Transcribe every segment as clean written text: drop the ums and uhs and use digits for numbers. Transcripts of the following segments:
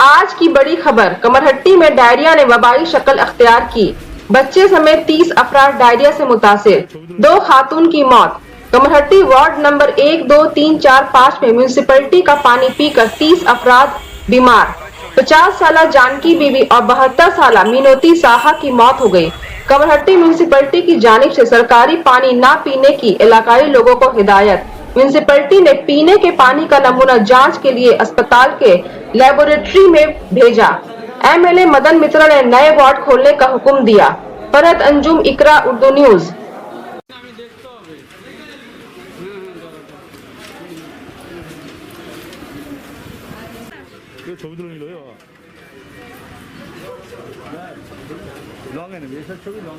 आज की बड़ी खबर, कमरहट्टी में डायरिया ने वबाई शक्ल अख्तियार की। बच्चे समेत 30 अफराद डायरिया से मुतासिर, 2 खातून की मौत। कमरहट्टी वार्ड नंबर 1, 2, 3, 4, 5 में म्यूनिसिपैलिटी का पानी पीकर 30 अफराद बीमार। 50 साला जानकी बीबी और 72 साला मीनोती साहा की मौत हो गई। कमरहट्टी म्यूनिसिपैलिटी की जानिब से सरकारी पानी न पीने की इलाकाई लोगों को हिदायत। म्यूनिसिपैलिटी ने पीने के पानी का नमूना जांच के लिए अस्पताल के लेबोरेटरी में भेजा। एमएलए मदन मित्रा ने नए वार्ड खोलने का हुक्म दिया। फरहत अंजुम, इकरा उर्दू न्यूज। ছবি তুলে নিল লং এনে এসব ছবি লং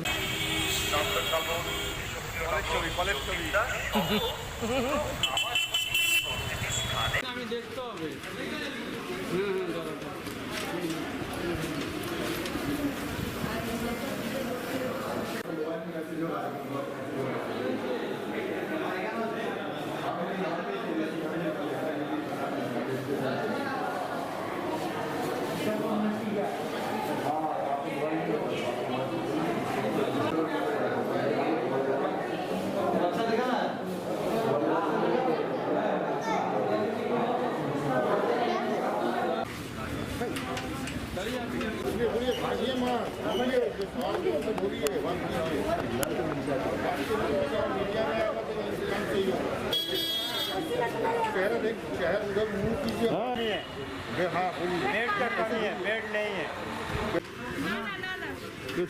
আমি দেখতে হবে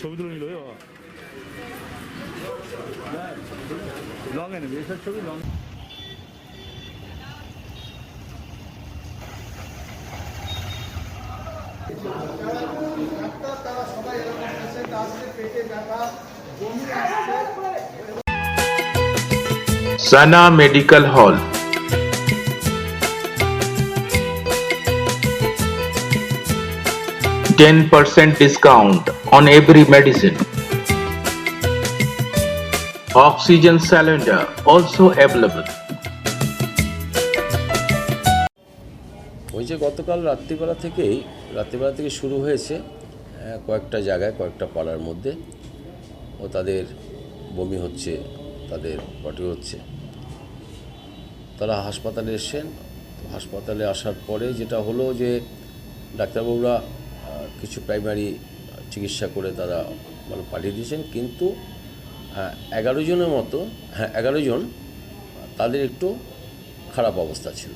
ছবি তুলে নিল লং এনে এসব ছবি long Sana Medical Hall. %10 discount on every medicine. Oxygen cylinder also available. ওই যে গতকাল রাত্রিবেলা থেকে শুরু হয়েছে কয়েকটা জায়গায়, কয়েকটা পাড়ার মধ্যে, ও তাদের বমি হচ্ছে, তাদের পটি হচ্ছে। তারা হাসপাতালে এসেছেন। হাসপাতালে আসার পরে যেটা হলো যে ডাক্তারবাবুরা কিছু প্রাইমারি চিকিৎসা করে তারা মানে পাঠিয়ে দিয়েছেন, কিন্তু 11 জনের মতো 11 জন তাদের একটু খারাপ অবস্থা ছিল।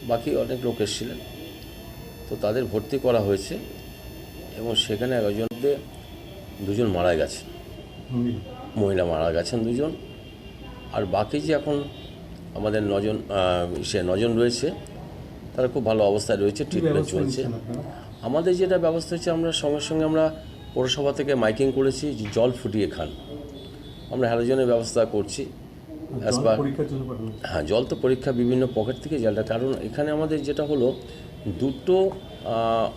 বাকি অনেক লোক এসেছিলেন, তো তাদের ভর্তি করা হয়েছে এবং সেখানে 11 জনকে 2 জন মারা গেছেন, মহিলা মারা গেছেন 2 জন। আর বাকি যে এখন আমাদের 9 জন রয়েছে, তারা খুব ভালো অবস্থায় রয়েছে, ট্রিটমেন্ট চলছে। আমাদের যেটা ব্যবস্থা হচ্ছে, আমরা সঙ্গে সঙ্গে আমরা পৌরসভা থেকে মাইকিং করেছি যে জল ফুটিয়ে খান। আমরা হ্যালোজেনের ব্যবস্থা করছি। হ্যাঁ, জল তো পরীক্ষা বিভিন্ন পকেট থেকে জলটা, কারণ এখানে আমাদের যেটা হলো 2টো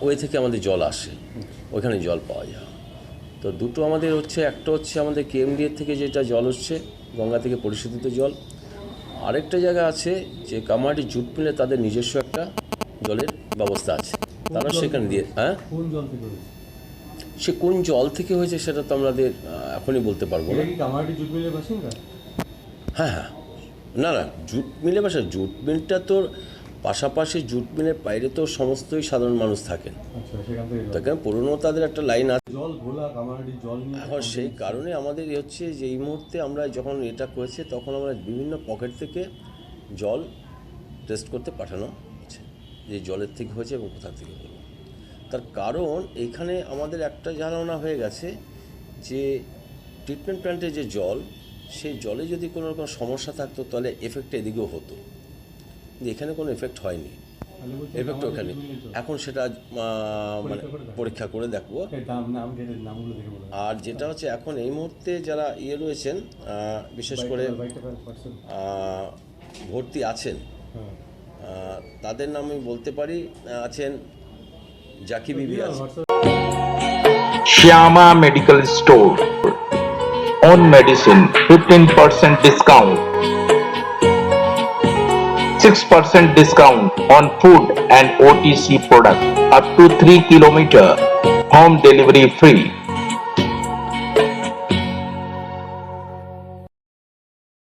ওয়ে থেকে আমাদের জল আসে, ওইখানে জল পাওয়া যায়। তো 2টো আমাদের হচ্ছে, একটা হচ্ছে আমাদের কেএমডিএ থেকে যেটা জল হচ্ছে, গঙ্গা থেকে পরিশোধিত জল। আরেকটা জায়গা আছে যে কামারহাটি জুট মিলে তাদের নিজস্ব একটা জলের ব্যবস্থা আছে, তারা সেখানে দিয়ে। হ্যাঁ, সে কোন জল থেকে হয়েছে সেটা তো আমাদের এখনই বলতে পারবো না। হ্যাঁ, না, জুট মিলে বাসা। জুট মিলটা তোর পাশাপাশি, জুট মিলের বাইরে তো সমস্তই সাধারণ মানুষ থাকেন, সেখানে পুরনো তাদের একটা লাইন আছে। এখন সেই কারণে আমাদের হচ্ছে যে এই মুহূর্তে আমরা যখন এটা করেছি, তখন আমরা বিভিন্ন পকেট থেকে জল টেস্ট করতে পাঠানো হচ্ছে, যে জলের থেকে হয়েছে এবং কোথা থেকে হলো। তার কারণ এখানে আমাদের একটা ধারণা হয়ে গেছে যে ট্রিটমেন্ট প্ল্যান্টের যে জল, সেই জলে যদি কোনো রকম সমস্যা থাকতো তাহলে এফেক্ট এদিকেও হতো। এখানে কোনো এফেক্ট হয়নি, এফেক্ট ওখানে। এখন সেটা মানে পরীক্ষা করে দেখবো। আর যেটা হচ্ছে এখন এই মুহূর্তে যারা রয়েছেন, বিশেষ করে ভর্তি আছেন, তাদের নাম আমি বলতে পারি। আছেন জাকি বিবি, আছে Shyama Medical Store. On medicine 15% discount. 6% discount on food and OTC products. up to 3 kilometer. Home delivery free.